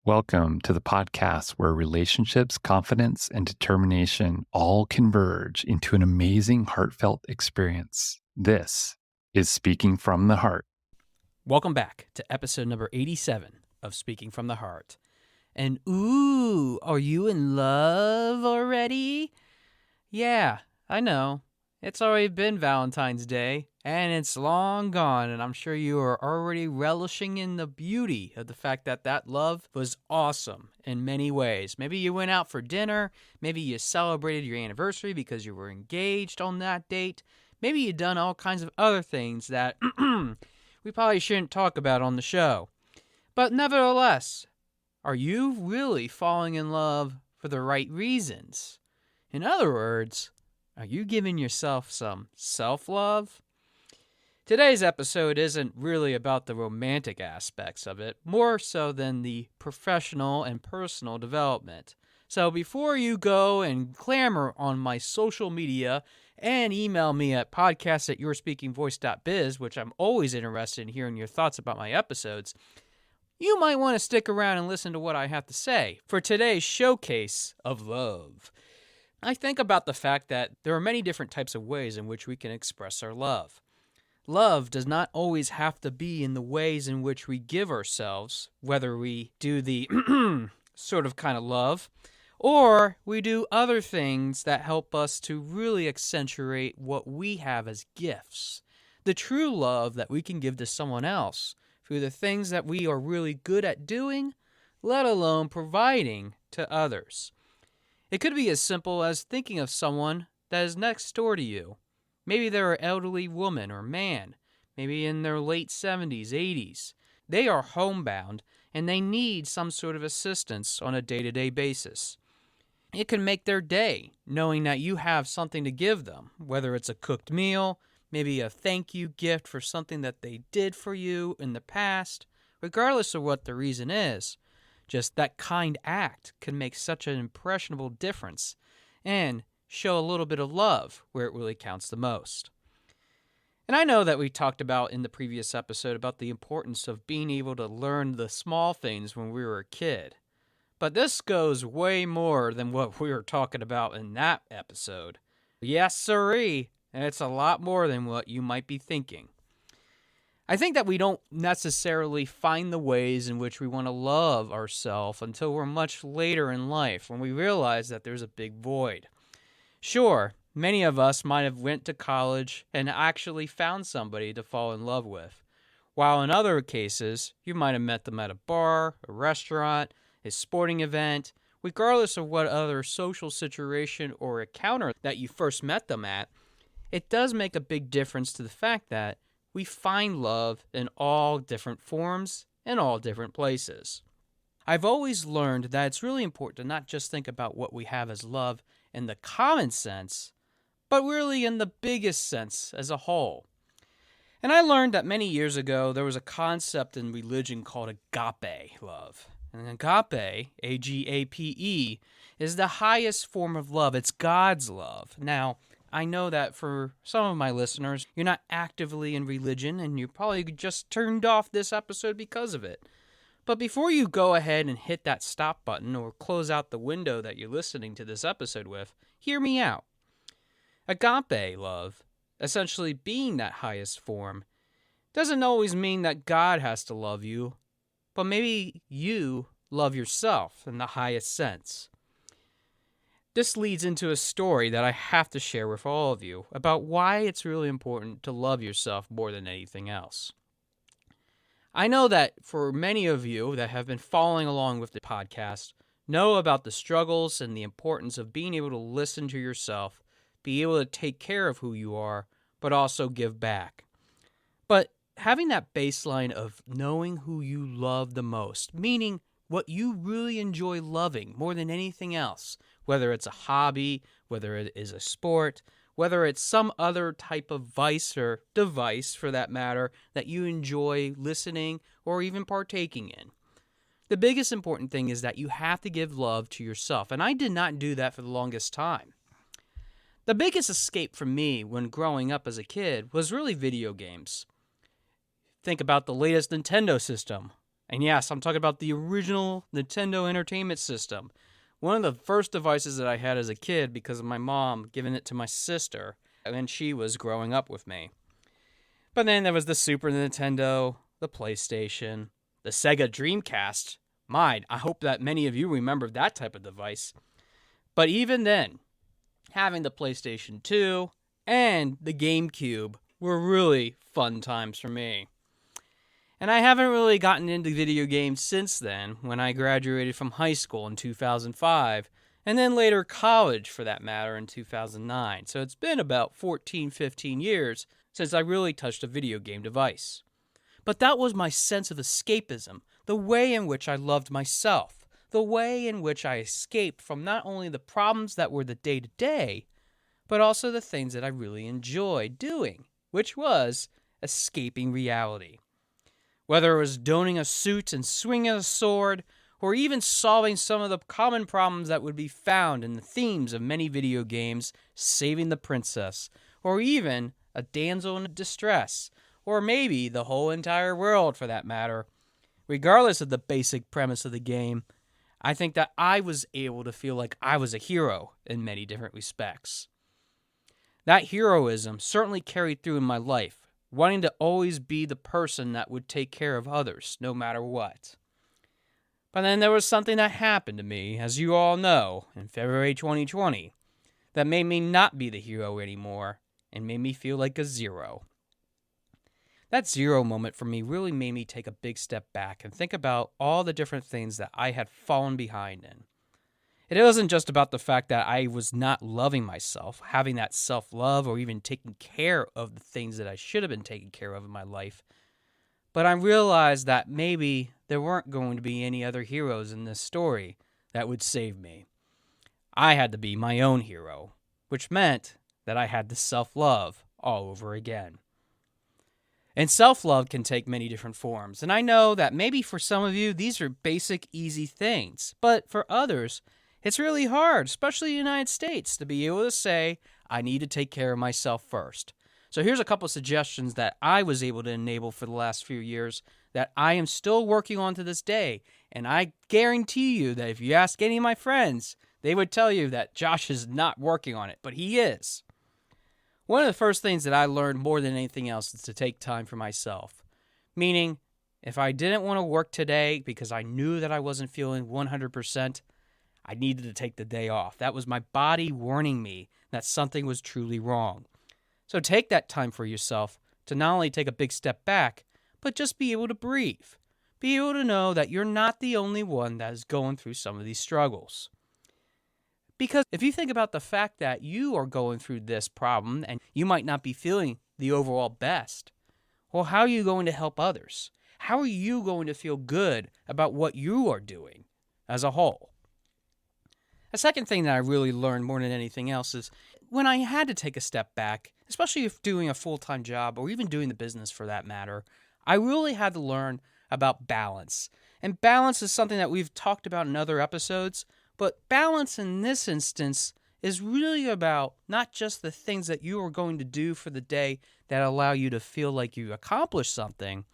Welcome to the podcast where relationships, confidence, and determination all converge into an amazing, heartfelt experience. This is Speaking from the Heart. Welcome back to episode number 87 of Speaking from the Heart. And ooh, are you in love already? Yeah, I know. It's already been Valentine's Day, and it's long gone, and I'm sure you are already relishing in the beauty of the fact that that love was awesome in many ways. Maybe you went out for dinner, maybe you celebrated your anniversary because you were engaged on that date, maybe you done all kinds of other things that we probably shouldn't talk about on the show. But nevertheless, are you really falling in love for the right reasons? In other words, are you giving yourself some self-love? Today's episode isn't really about the romantic aspects of it, more so than the professional and personal development. So before you go and clamor on my social media and email me at podcast@yourspeakingvoice.biz, which I'm always interested in hearing your thoughts about my episodes, you might want to stick around and listen to what I have to say for today's showcase of love. I think about the fact that there are many different types of ways in which we can express our love. Love does not always have to be in the ways in which we give ourselves, whether we do the sort of kind of love, or we do other things that help us to really accentuate what we have as gifts. The true love that we can give to someone else through the things that we are really good at doing, let alone providing to others. It could be as simple as thinking of someone that is next door to you. Maybe they're an elderly woman or man, maybe in their late 70s, 80s. They are homebound and they need some sort of assistance on a day-to-day basis. It can make their day knowing that you have something to give them, whether it's a cooked meal, maybe a thank you gift for something that they did for you in the past. Regardless of what the reason is, just that kind act can make such an impressionable difference and show a little bit of love where it really counts the most. And I know that we talked about in the previous episode about the importance of being able to learn the small things when we were a kid. But this goes way more than what we were talking about in that episode. Yes, sirree, and it's a lot more than what you might be thinking. I think that we don't necessarily find the ways in which we want to love ourselves until we're much later in life when we realize that there's a big void. Sure, many of us might have went to college and actually found somebody to fall in love with, while in other cases, you might have met them at a bar, a restaurant, a sporting event. Regardless of what other social situation or encounter that you first met them at, it does make a big difference to the fact that we find love in all different forms and all different places. I've always learned that it's really important to not just think about what we have as love in the common sense, but really in the biggest sense as a whole. And I learned that many years ago there was a concept in religion called agape love. And agape, A-G-A-P-E, is the highest form of love. It's God's love. Now, I know that for some of my listeners, you're not actively in religion and you probably just turned off this episode because of it. But before you go ahead and hit that stop button or close out the window that you're listening to this episode with, hear me out. Agape love, essentially being that highest form, doesn't always mean that God has to love you, but maybe you love yourself in the highest sense. This leads into a story that I have to share with all of you about why it's really important to love yourself more than anything else. I know that for many of you that have been following along with the podcast, know about the struggles and the importance of being able to listen to yourself, be able to take care of who you are, but also give back. But having that baseline of knowing who you love the most, meaning what you really enjoy loving more than anything else, whether it's a hobby, whether it is a sport, whether it's some other type of vice or device for that matter that you enjoy listening or even partaking in. The biggest important thing is that you have to give love to yourself, and I did not do that for the longest time. The biggest escape for me when growing up as a kid was really video games. Think about the latest Nintendo system, And yes, I'm talking about the original Nintendo Entertainment System. One of the first devices that I had as a kid because of my mom giving it to my sister when she was growing up with me. But then there was the Super Nintendo, the PlayStation, the Sega Dreamcast. Mine, I hope that many of you remember that type of device. But even then, having the PlayStation 2 and the GameCube were really fun times for me. And I haven't really gotten into video games since then, when I graduated from high school in 2005, and then later college for that matter in 2009. So it's been about 14, 15 years since I really touched a video game device. But that was my sense of escapism, the way in which I loved myself, the way in which I escaped from not only the problems that were the day-to-day, but also the things that I really enjoyed doing, which was escaping reality. Whether it was donning a suit and swinging a sword, or even solving some of the common problems that would be found in the themes of many video games, saving the princess, or even a damsel in distress, or maybe the whole entire world for that matter. Regardless of the basic premise of the game, I think that I was able to feel like I was a hero in many different respects. That heroism certainly carried through in my life, wanting to always be the person that would take care of others, no matter what. But then there was something that happened to me, as you all know, in February 2020, that made me not be the hero anymore, and made me feel like a zero. That zero moment for me really made me take a big step back and think about all the different things that I had fallen behind in. It wasn't just about the fact that I was not loving myself, having that self-love, or even taking care of the things that I should have been taking care of in my life. But I realized that maybe there weren't going to be any other heroes in this story that would save me. I had to be my own hero, which meant that I had to self-love all over again. And self-love can take many different forms. And I know that maybe for some of you, these are basic, easy things. But for others, it's really hard, especially in the United States, to be able to say, I need to take care of myself first. So here's a couple of suggestions that I was able to enable for the last few years that I am still working on to this day. And I guarantee you that if you ask any of my friends, they would tell you that Josh is not working on it, but he is. One of the first things that I learned more than anything else is to take time for myself. Meaning, if I didn't want to work today because I knew that I wasn't feeling 100%, I needed to take the day off. That was my body warning me that something was truly wrong. So take that time for yourself to not only take a big step back, but just be able to breathe. Be able to know that you're not the only one that is going through some of these struggles. Because if you think about the fact that you are going through this problem and you might not be feeling the overall best, well, how are you going to help others? How are you going to feel good about what you are doing as a whole? A second thing that I really learned more than anything else is when I had to take a step back, especially if doing a full-time job or even doing the business for that matter, I really had to learn about balance. And balance is something that we've talked about in other episodes, but balance in this instance is really about not just the things that you are going to do for the day that allow you to feel like you accomplished something,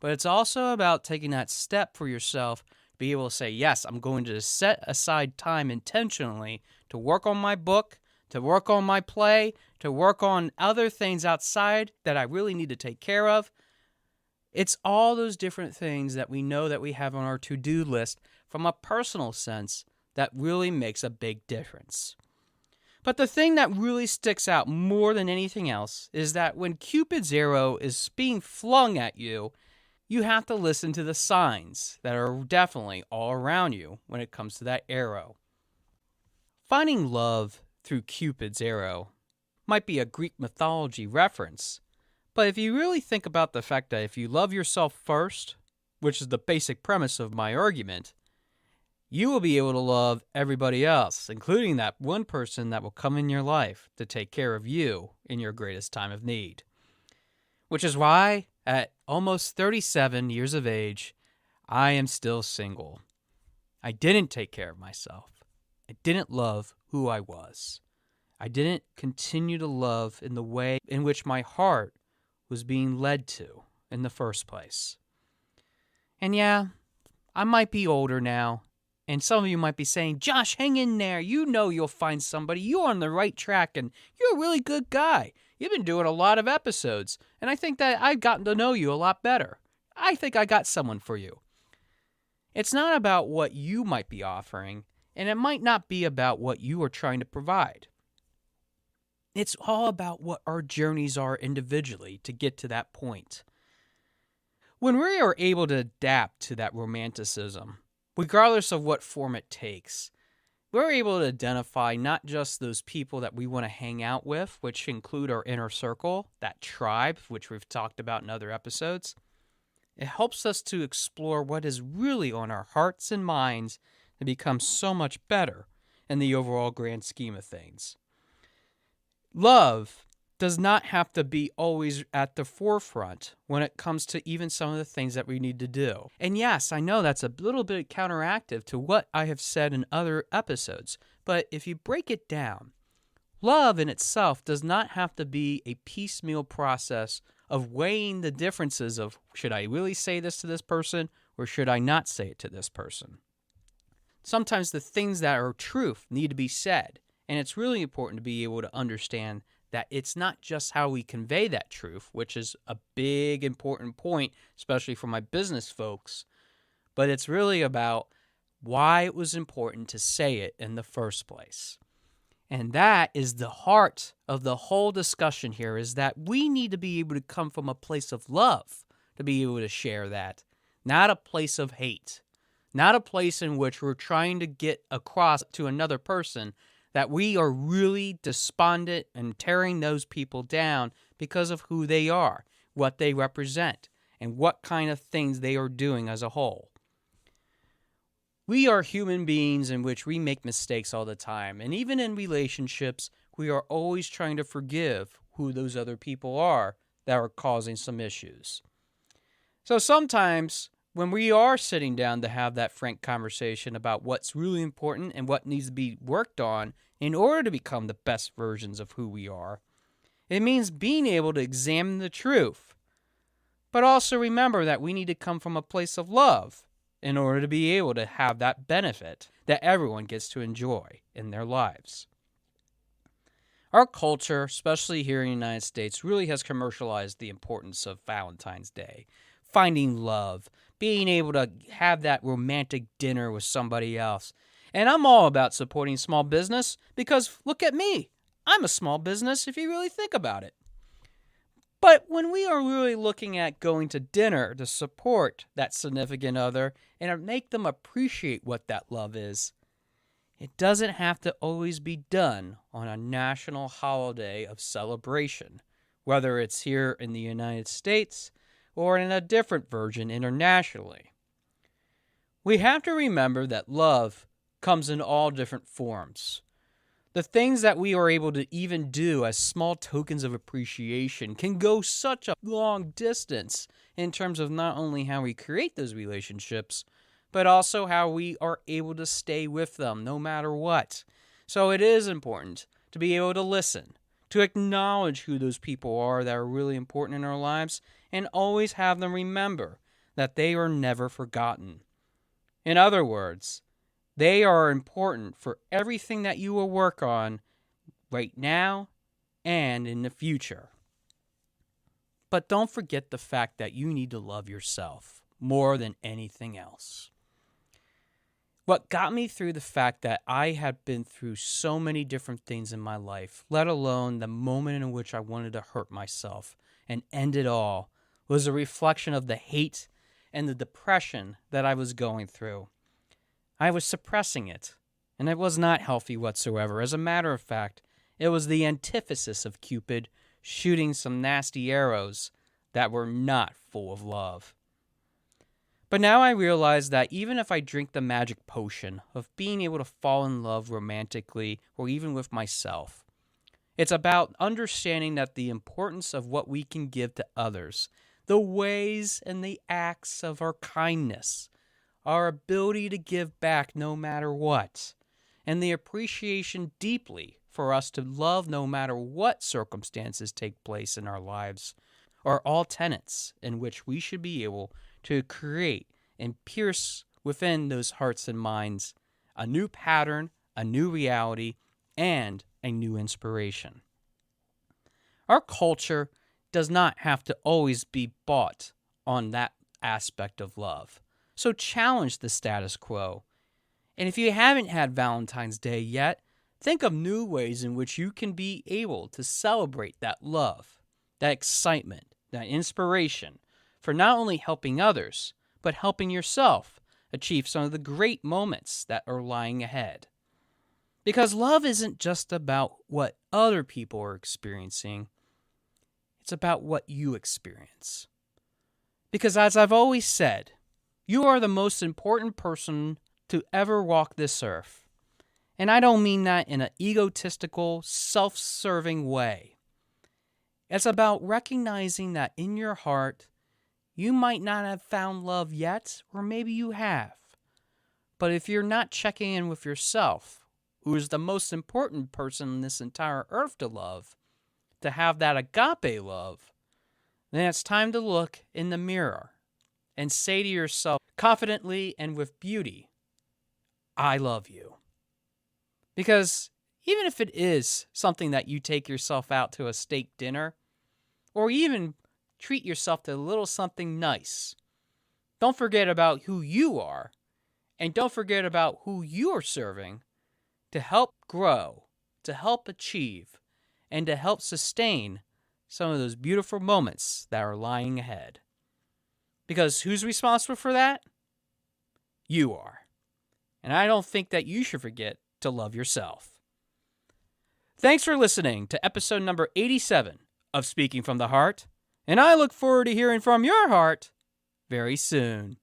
but it's also about taking that step for yourself, be able to say, yes, I'm going to set aside time intentionally to work on my book, to work on my play, to work on other things outside that I really need to take care of. It's all those different things that we know that we have on our to-do list from a personal sense that really makes a big difference. But the thing that really sticks out more than anything else is that when Cupid's arrow is being flung at you, you have to listen to the signs that are definitely all around you when it comes to that arrow. Finding love through Cupid's arrow might be a Greek mythology reference, but if you really think about the fact that if you love yourself first, which is the basic premise of my argument, you will be able to love everybody else, including that one person that will come in your life to take care of you in your greatest time of need. Which is why, at almost 37 years of age, I am still single. I didn't take care of myself. I didn't love who I was. I didn't continue to love in the way in which my heart was being led to in the first place. And yeah, I might be older now, and some of you might be saying, Josh, hang in there. You know you'll find somebody. You're on the right track, and you're a really good guy. You've been doing a lot of episodes, and I think that I've gotten to know you a lot better. I think I got someone for you. It's not about what you might be offering, and it might not be about what you are trying to provide. It's all about what our journeys are individually to get to that point. When we are able to adapt to that romanticism, regardless of what form it takes, we're able to identify not just those people that we want to hang out with, which include our inner circle, that tribe, which we've talked about in other episodes. It helps us to explore what is really on our hearts and minds to become so much better in the overall grand scheme of things. Love does not have to be always at the forefront when it comes to even some of the things that we need to do. And yes, I know that's a little bit counteractive to what I have said in other episodes, but if you break it down, love in itself does not have to be a piecemeal process of weighing the differences of, should I really say this to this person or should I not say it to this person? Sometimes the things that are truth need to be said, and it's really important to be able to understand that it's not just how we convey that truth, which is a big important point, especially for my business folks, but it's really about why it was important to say it in the first place. And that is the heart of the whole discussion here, is that we need to be able to come from a place of love to be able to share that, not a place of hate, not a place in which we're trying to get across to another person that we are really despondent and tearing those people down because of who they are, what they represent, and what kind of things they are doing as a whole. We are human beings in which we make mistakes all the time, and even in relationships, we are always trying to forgive who those other people are that are causing some issues. So sometimes when we are sitting down to have that frank conversation about what's really important and what needs to be worked on in order to become the best versions of who we are, it means being able to examine the truth, but also remember that we need to come from a place of love in order to be able to have that benefit that everyone gets to enjoy in their lives. Our culture, especially here in the United States, really has commercialized the importance of Valentine's Day, finding love, being able to have that romantic dinner with somebody else. And I'm all about supporting small business because look at me. I'm a small business if you really think about it. But when we are really looking at going to dinner to support that significant other and make them appreciate what that love is, it doesn't have to always be done on a national holiday of celebration, whether it's here in the United States or in a different version internationally. We have to remember that love comes in all different forms. The things that we are able to even do as small tokens of appreciation can go such a long distance in terms of not only how we create those relationships, but also how we are able to stay with them no matter what. So it is important to be able to listen, to acknowledge who those people are that are really important in our lives, and always have them remember that they are never forgotten. In other words, they are important for everything that you will work on right now and in the future. But don't forget the fact that you need to love yourself more than anything else. What got me through the fact that I had been through so many different things in my life, let alone the moment in which I wanted to hurt myself and end it all, was a reflection of the hate and the depression that I was going through. I was suppressing it, and it was not healthy whatsoever. As a matter of fact, it was the antithesis of Cupid shooting some nasty arrows that were not full of love. But now I realize that even if I drink the magic potion of being able to fall in love romantically or even with myself, it's about understanding that the importance of what we can give to others, the ways and the acts of our kindness, our ability to give back no matter what, and the appreciation deeply for us to love no matter what circumstances take place in our lives, are all tenets in which we should be able to create and pierce within those hearts and minds a new pattern, a new reality, and a new inspiration. Our culture does not have to always be bought on that aspect of love. So challenge the status quo. And if you haven't had Valentine's Day yet, think of new ways in which you can be able to celebrate that love, that excitement, that inspiration for not only helping others, but helping yourself achieve some of the great moments that are lying ahead. Because love isn't just about what other people are experiencing, it's about what you experience. Because as I've always said, you are the most important person to ever walk this earth. And I don't mean that in an egotistical, self-serving way. It's about recognizing that in your heart, you might not have found love yet, or maybe you have. But if you're not checking in with yourself, who is the most important person on this entire earth to love, to have that agape love, then it's time to look in the mirror and say to yourself confidently and with beauty, I love you. Because even if it is something that you take yourself out to a steak dinner, or even treat yourself to a little something nice, don't forget about who you are, and don't forget about who you're serving to help grow, to help achieve, and to help sustain some of those beautiful moments that are lying ahead. Because who's responsible for that? You are. And I don't think that you should forget to love yourself. Thanks for listening to episode number 87 of Speaking from the Heart, and I look forward to hearing from your heart very soon.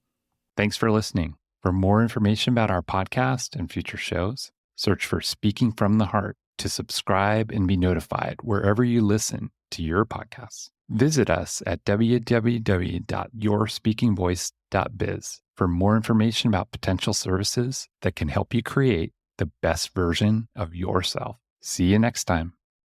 Thanks for listening. For more information about our podcast and future shows, search for Speaking from the Heart to subscribe and be notified wherever you listen to your podcasts. Visit us at www.yourspeakingvoice.biz for more information about potential services that can help you create the best version of yourself. See you next time.